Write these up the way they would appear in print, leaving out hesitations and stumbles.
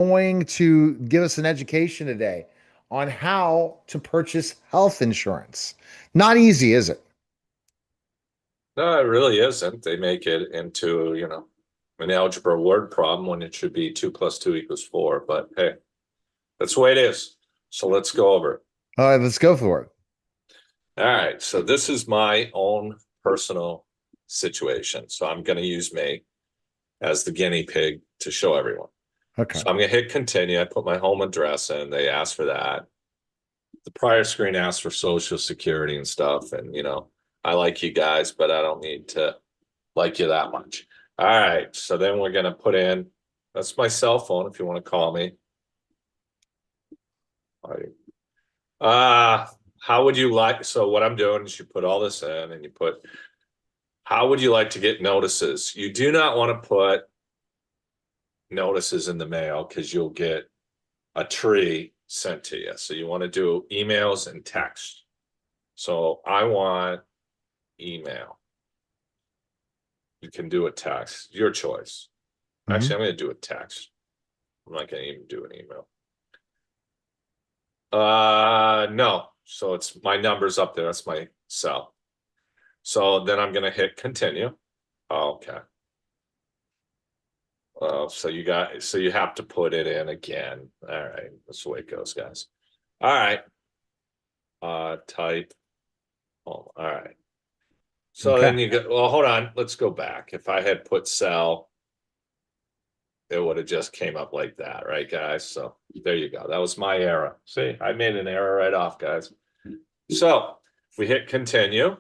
going to give us an education today on how to purchase health insurance. Not easy, is it? No, it really isn't. They make it into, an algebra word problem when it should be 2 + 2 = 4. But hey, that's the way it is. So let's go over it. All right, let's go for it. All right. So this is my own personal situation. So I'm going to use me as the guinea pig to show everyone. Okay. So I'm going to hit continue. I put my home address in. They ask for that. The prior screen asks for social security and stuff. And, I like you guys, but I don't need to like you that much. All right. So then we're going to put in, that's my cell phone if you want to call me. All right. How would you like, so what I'm doing is you put all this in and you put, how would you like to get notices? You do not want to put notices in the mail because you'll get a tree sent to you. So you want to do emails and text. So I want email. You can do a text, your choice. Mhm. Actually, I'm going to do a text. I'm not going to even do an email. No. So it's my number's up there. That's my cell. So then I'm gonna hit continue. Okay. So you have to put it in again. All right. That's the way it goes, guys. All right. Type. Oh, all right. So Okay. then you go, well, hold on. Let's go back. If I had put cell, it would have just came up like that, right, guys? So there you go. That was my error. See, I made an error right off, guys. So if we hit continue,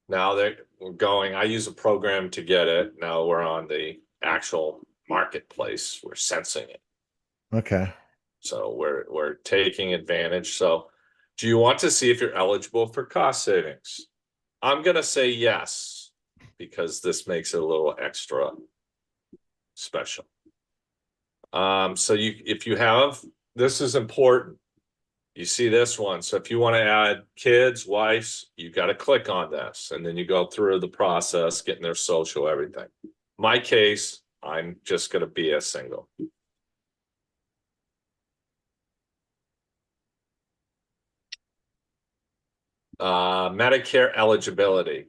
now that we're going, I use a program to get it. Now we're on the actual marketplace. We're sensing it. Okay. So we're taking advantage. So do you want to see if you're eligible for cost savings? I'm gonna say yes, because this makes it a little extra special. So if you have, this is important. You see this one. So if you want to add kids, wives, you got to click on this. And then you go through the process, getting their social, everything. My case, I'm just going to be a single. Medicare eligibility.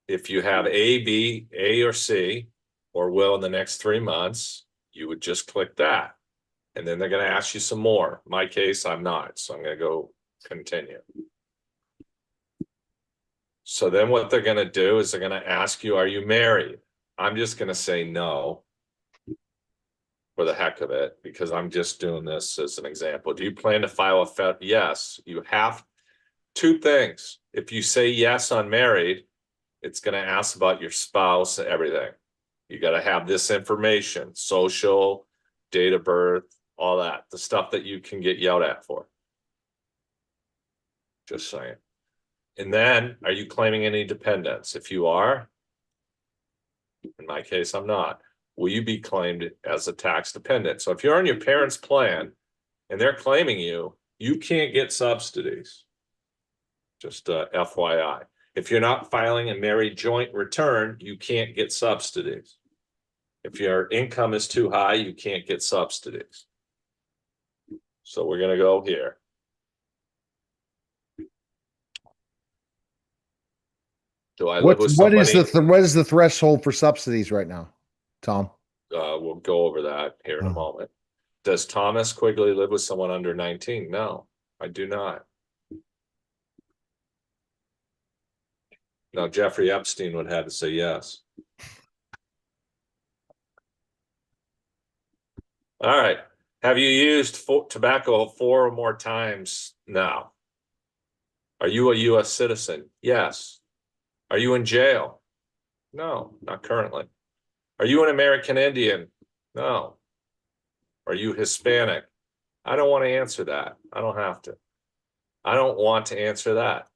If you have A, B, A, or C, or will in the next 3 months, you would just click that. And then they're going to ask you some more. My case, I'm not. So I'm going to go continue. So then what they're going to do is they're going to ask you, are you married? I'm just going to say no for the heck of it, because I'm just doing this as an example. Do you plan to file a fed? Yes, you have two things. If you say yes on married, it's going to ask about your spouse and everything. You got to have this information, social, date of birth, all that, the stuff that you can get yelled at for. Just saying. And then, are you claiming any dependents? If you are, in my case, I'm not. Will you be claimed as a tax dependent? So if you're on your parents' plan and they're claiming you, you can't get subsidies. Just FYI. If you're not filing a married joint return, you can't get subsidies. If your income is too high, you can't get subsidies. So we're going to go here. Do I live with somebody? What is the threshold for subsidies right now, Tom? We'll go over that here in a Oh. moment. Does Thomas Quigley live with someone under 19? No, I do not. Now, Jeffrey Epstein would have to say yes. All right. Have you used tobacco 4 or more times now? Are you a U.S. citizen? Yes. Are you in jail? No, not currently. Are you an American Indian? No. Are you Hispanic? I don't want to answer that. I don't have to. I don't want to answer that.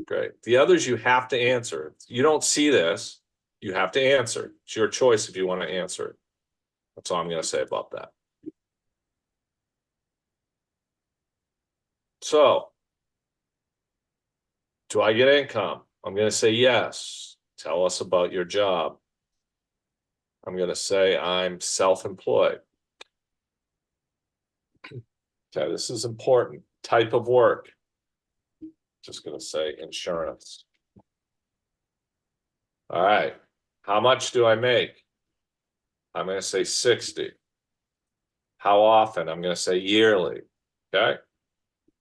Great. The others you have to answer. You don't see this. You have to answer. It's your choice if you want to answer it. That's all I'm going to say about that. So, do I get income? I'm going to say yes. Tell us about your job. I'm going to say I'm self-employed. Okay, this is important. Type of work. Just going to say insurance. All right. How much do I make? I'm going to say 60. How often? I'm going to say yearly. Okay.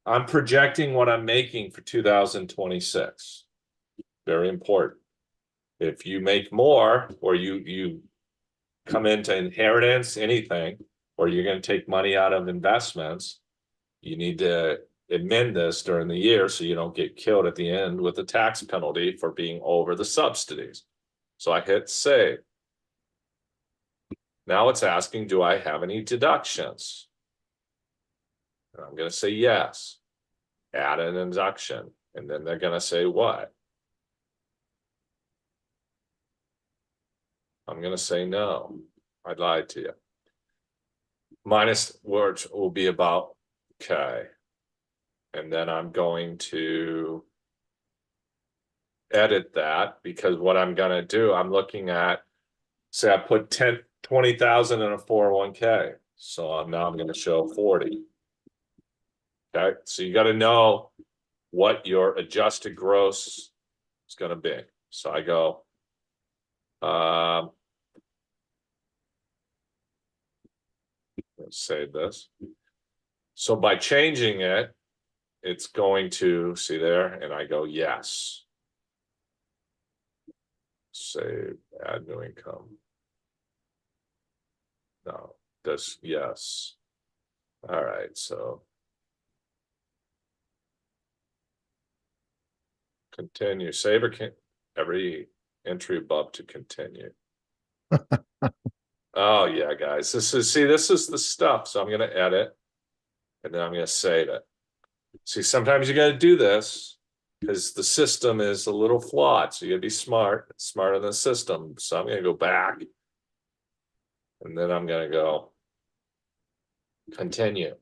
I'm projecting what I'm making for 2026. Very important. If you make more, or you come into inheritance, anything, or you're going to take money out of investments, you need to amend this during the year so you don't get killed at the end with a tax penalty for being over the subsidies. So I hit save. Now it's asking, do I have any deductions? And I'm going to say yes. Add an deduction. And then they're going to say what? I'm going to say no. I lied to you. Minus words will be about, okay. And then I'm going to edit that, because what I'm going to do, I'm looking at, say I put 20,000 in a 401k. So now I'm going to show 40. Okay. So you got to know what your adjusted gross is going to be. So I go, let's save this. So by changing it, it's going to, see there, and I go yes. Save, add new income. No, this, yes. All right, so continue, save or can every entry above to continue. Oh yeah, guys, this is the stuff. So I'm gonna edit, and then I'm gonna save it. See, sometimes you got to do this because the system is a little flawed. So you got to be smarter than the system. So I'm going to go back, and then I'm going to go continue.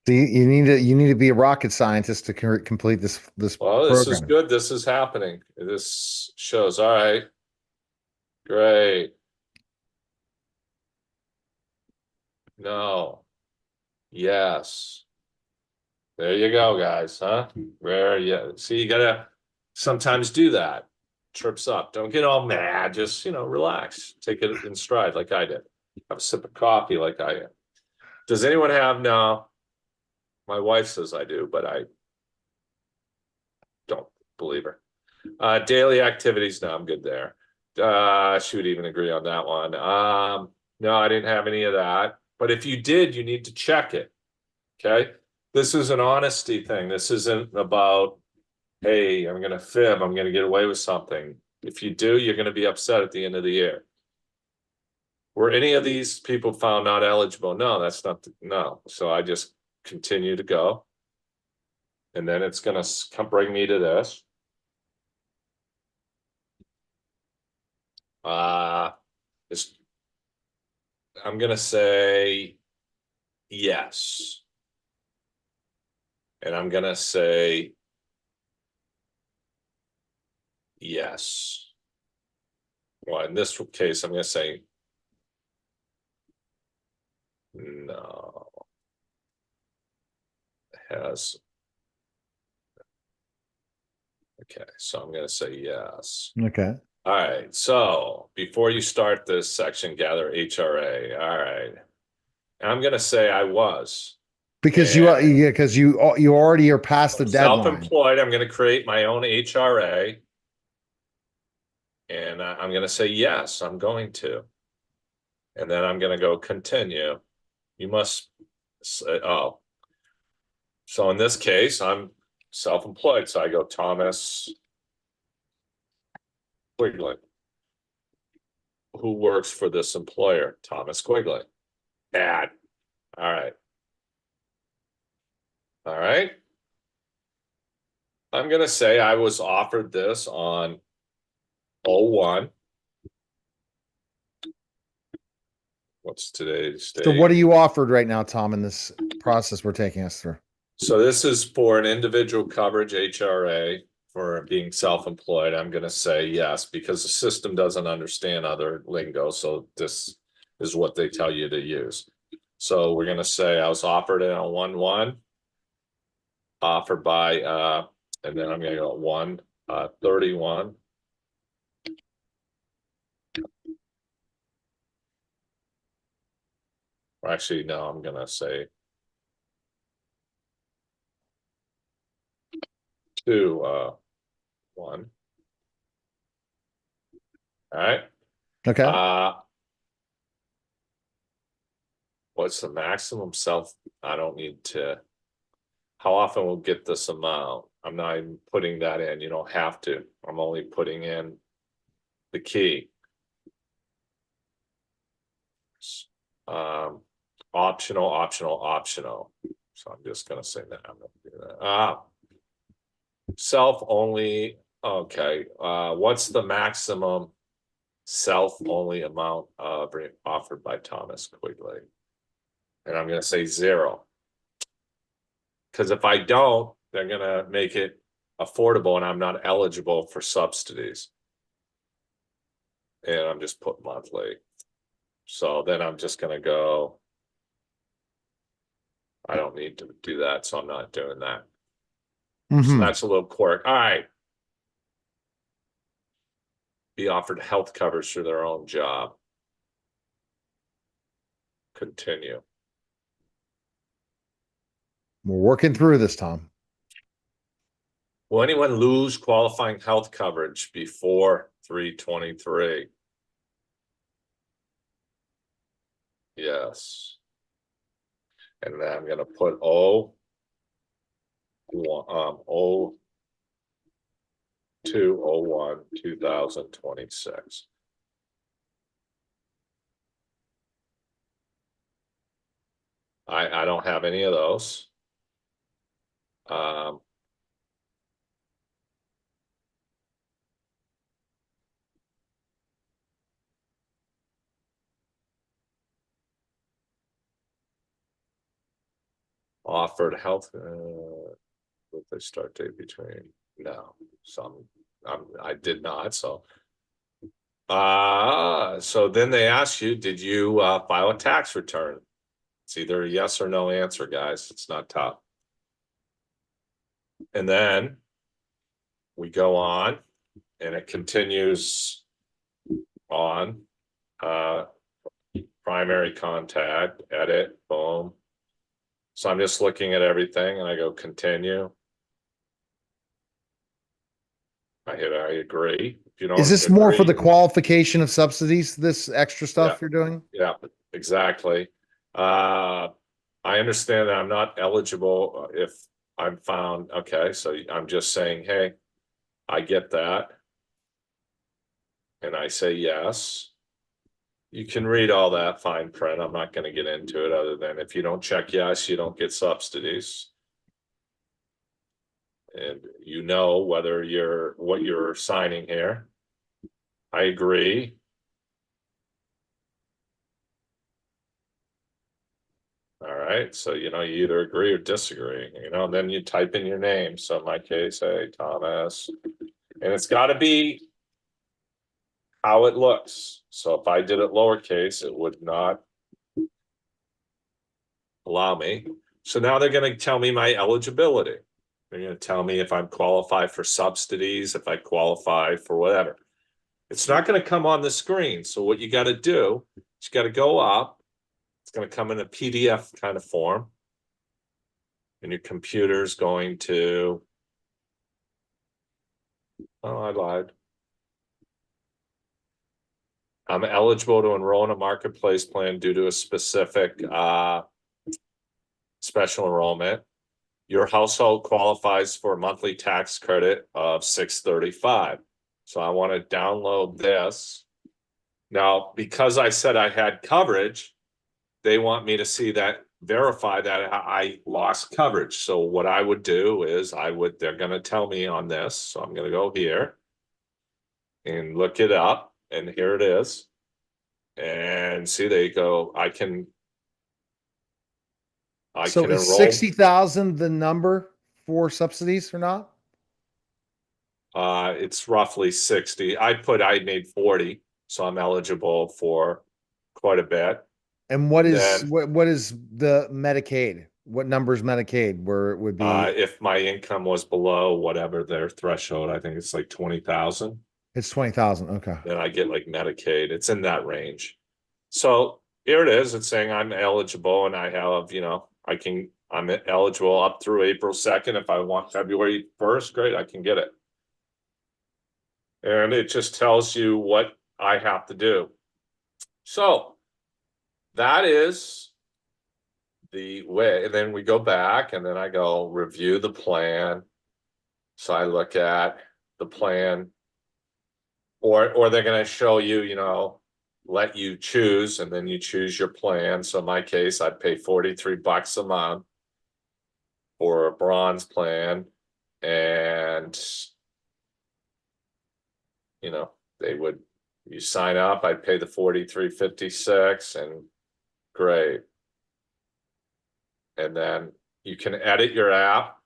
So you need to be a rocket scientist to complete this Well, this is program. good. This is happening. This shows. All right. Great. No. Yes. There you go, guys. Huh? Where, yeah. See, you gotta sometimes do that. Trips up. Don't get all mad. Just, relax. Take it in stride like I did. Have a sip of coffee like I did. Does anyone have no? My wife says I do, but I don't believe her. Daily activities. No, I'm good there. She would even agree on that one. No, I didn't have any of that. But if you did, you need to check it. Okay. This is an honesty thing. This isn't about, hey, I'm going to fib. I'm going to get away with something. If you do, you're going to be upset at the end of the year. Were any of these people found not eligible? No, that's not, no. So I just continue to go. And then it's going to bring me to this. I'm going to say yes. And I'm going to say yes. Well, in this case, I'm going to say no. Has. Okay, so I'm going to say yes. Okay. All right, so before you start this section, gather HRA. All right. I'm going to say I was. Because you already are past the deadline. Self-employed. I'm going to create my own HRA. And I'm going to say yes, I'm going to. And then I'm going to go continue. You must say, oh. So in this case, I'm self-employed. So I go Thomas Quigley. Who works for this employer? Thomas Quigley. Add. All right. All right. I'm going to say I was offered this on 01. What's today's date? So what are you offered right now, Tom, in this process we're taking us through? So this is for an individual coverage HRA for being self-employed, I'm gonna say yes, because the system doesn't understand other lingo, so this is what they tell you to use. So we're gonna say I was offered it on 1/1, offered by and then I'm gonna go 1/31. Actually, no, I'm gonna say 2/1. All right. Okay. What's the maximum self? I don't need to. How often we'll get this amount? I'm not even putting that in. You don't have to. I'm only putting in the key. Um, optional, optional, optional. So I'm just gonna say that. I'm gonna do that. Self only. Okay. What's the maximum self only amount offered by Thomas Quigley? And I'm gonna say 0. Because if I don't, they're gonna make it affordable and I'm not eligible for subsidies. And I'm just put monthly. So then I'm just gonna go. I don't need to do that, so I'm not doing that. So that's a little quirk. All right. Be offered health coverage through their own job. Continue. We're working through this, Tom. Will anyone lose qualifying health coverage before 3/23? Yes. And then I'm gonna put O 02/01 2026. I don't have any of those. Offered health with the start date between no. I did not. So so then they ask you, did you file a tax return? It's either a yes or no answer, guys. It's not tough. And then we go on and it continues on. Primary contact, edit, boom. So I'm just looking at everything and I go continue. I hit I agree. If you Is don't this more for agree, the qualification of subsidies, this extra yeah, stuff you're doing? yeah, exactly. I understand that I'm not eligible if I'm found. Okay, so I'm just saying, hey, I get that. And I say yes. You can read all that fine print. I'm not going to get into it other than if you don't check yes, you don't get subsidies. And you know whether you're what you're signing here. I agree. All right. So, you either agree or disagree, and then you type in your name. So in my case, hey, Thomas, and it's got to be how it looks. So if I did it lowercase, it would not allow me. So now they're going to tell me my eligibility. They're going to tell me if I'm qualified for subsidies, if I qualify for whatever. It's not going to come on the screen. So what you got to do is you got to go up. It's going to come in a PDF kind of form. And your computer's going to, oh, I lied. I'm eligible to enroll in a marketplace plan due to a specific special enrollment. Your household qualifies for a monthly tax credit of $635. So I want to download this. Now, because I said I had coverage, they want me to see that, verify that I lost coverage. So what I would do is they're going to tell me on this. So I'm going to go here and look it up. And here it is. And see, there you go. I can So is enroll. 60,000 the number for subsidies or not? It's roughly 60. I made 40, so I'm eligible for quite a bit. And what is Then what is the Medicaid? What number is Medicaid where it would be? if my income was below whatever their threshold, I think it's like 20,000, It's 20,000. Okay. then I get like Medicaid. It's in that range. So here it is. It's saying I'm eligible and I have, I'm eligible up through April 2nd. If I want February 1st, great, I can get it. And it just tells you what I have to do. So that is the way. And then we go back and then I go review the plan. So I look at the plan, or they're going to show you, let you choose, and then you choose your plan. So in my case, I'd pay $43 a month for a bronze plan, and you know, they would you sign up, I'd pay the 43.56, and great. And then you can edit your app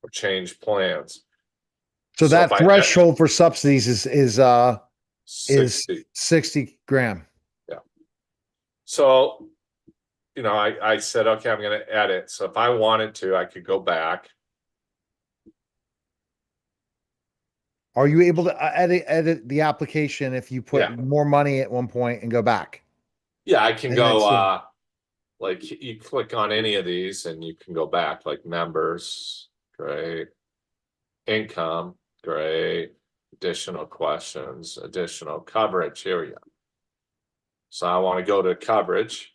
or change plans. So So if that I threshold for subsidies is 60, 60 grand. yeah. So, I said, okay, I'm going to edit. So if I wanted to, I could go back. Are you able to edit the application if you put Yeah. more money at one point and go back? Yeah, I can And then go, see. like you click on any of these and you can go back, like members, great. Income, great. Additional questions, additional coverage. Here we go. So I want to go to coverage.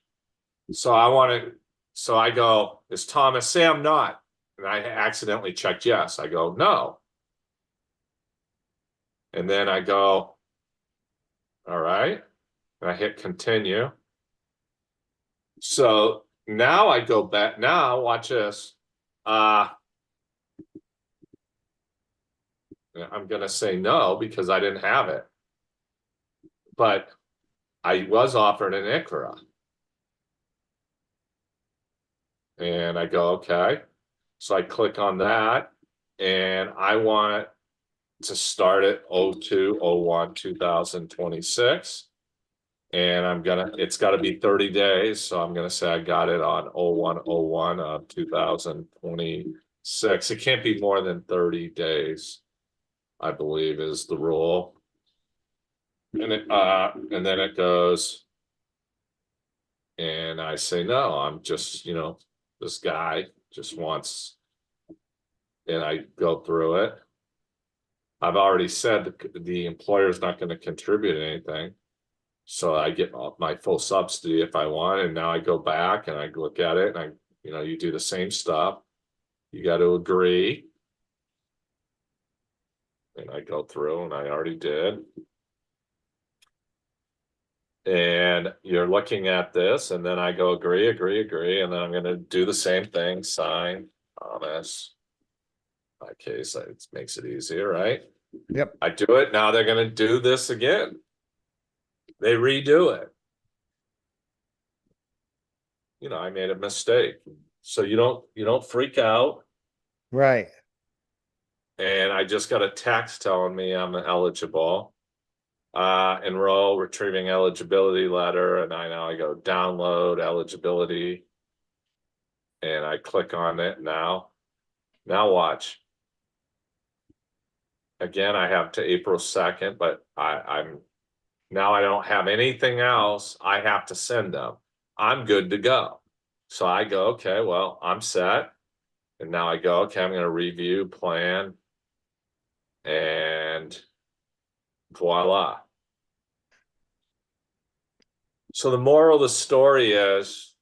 So I go, is Thomas, say I'm not. And I accidentally checked yes. I go, no. And then I go, all right. And I hit continue. So now I go back. Now watch this. I'm going to say no because I didn't have it. But I was offered an ICRA. And I go, okay. So I click on that and I want to start at 02/01/2026. And it's got to be 30 days. So I'm going to say I got it on 01/01 of 2026. It can't be more than 30 days, I believe is the rule. And then it goes, and I say, no, I'm just, this guy just wants, and I go through it. I've already said the employer's not going to contribute anything. So I get my full subsidy if I want. And now I go back and I look at it and you do the same stuff. You got to agree. And I go through and I already did. And you're looking at this and then I go agree. And then I'm going to do the same thing, sign, promise. In my case, it makes it easier, right? Yep. I do it. Now they're going to do this again. They redo it. I made a mistake. So you don't freak out. Right. And I just got a text telling me I'm eligible. Enroll, retrieving eligibility letter. And I go download eligibility. And I click on it now. Now watch. Again, I have to April 2nd, but I'm now I don't have anything else I have to send them. I'm good to go. So I go, okay, well, I'm set. And now I go, okay, I'm going to review plan. And voila. So the moral of the story is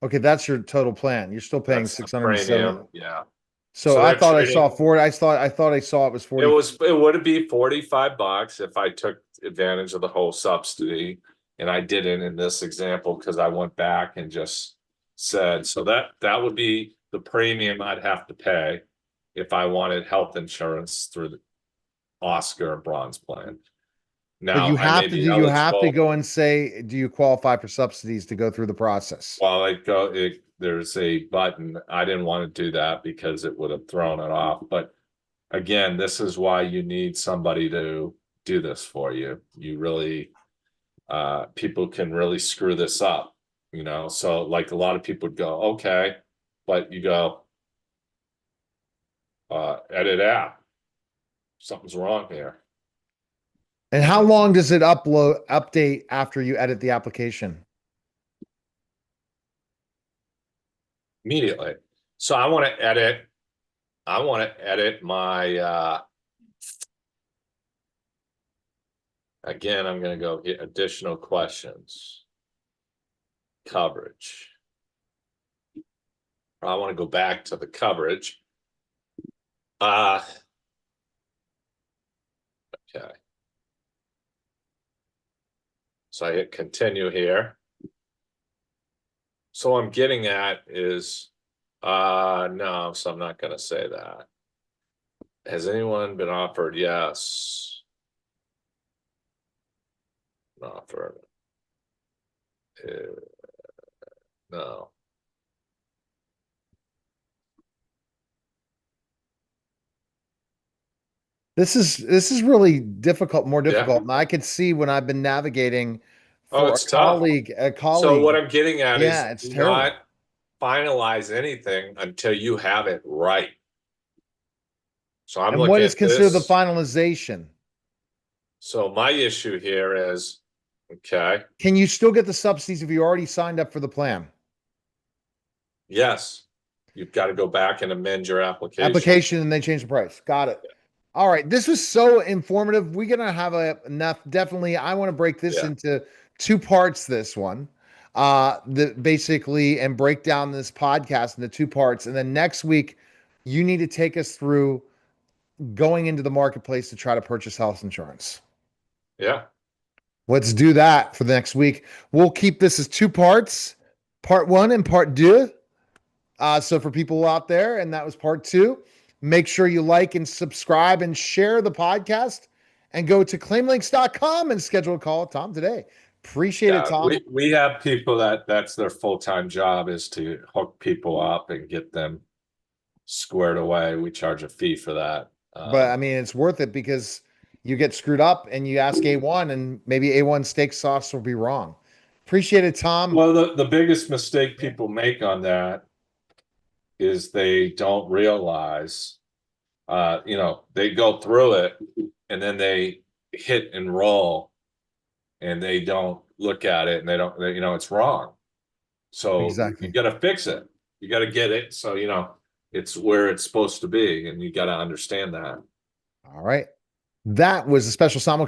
Okay, that's your total plan. You're still paying that's the 670. premium. Yeah. So So I they're thought I saw treating 40. I thought I saw it was 40. it would be $45 if I took advantage of the whole subsidy. And I didn't in this example because I went back and just said, so that would be the premium I'd have to pay if I wanted health insurance through the Oscar and Bronze plan. But Now you I may have to be do you have to eligible. go and say, do you qualify for subsidies to go through the process? Well, there's a button. I didn't want to do that because it would have thrown it off. But again, this is why you need somebody to do this for you. You really, people can really screw this up, you know? So like a lot of people would go, okay, but you go, edit app, something's wrong here. And how long does it update after you edit the application? Immediately. So I want to edit my, again, I'm going to go get additional questions, coverage. I want to go back to the coverage. Okay. So I hit continue here. So what I'm getting at is, no, so I'm not going to say that. Has anyone been offered? Yes. Offered. No. This is really difficult, more Yeah. difficult. And I could see when I've been navigating Oh, for it's tough. a So what colleague. I'm getting at is Yeah, it's do terrible. not finalize anything until you have it right. So I'm And what looking is at considered the this. finalization? So my issue here is, okay, Can you still get the subsidies if you already signed up for the plan? yes, you've got to go back and amend your application. Application and they change the price. Got it. All right. This was so informative. We're gonna have enough. Definitely, I want to break this Yeah, into two parts. This one, the basically and break down this podcast into two parts. And then next week, you need to take us through going into the marketplace to try to purchase health insurance. yeah, Let's do that for the next week. We'll keep this as two parts, part one and part two. So for people out there, and that was part two, make sure you like and subscribe and share the podcast and go to claimlinks.com and schedule a call with Tom today. Appreciate it, yeah. Tom. We have people that's their full-time job is to hook people up and get them squared away. We charge a fee for that. But I mean, it's worth it because you get screwed up and you ask A1 and maybe A1 steak sauce will be wrong. Appreciate it, Tom. Well, the biggest mistake people make on that is they don't realize, they go through it and then they hit enroll and they don't look at it and it's wrong. So you Exactly. got to fix it. You got to get it. So, it's where it's supposed to be and you got to understand that. All right. That was a special simulcast.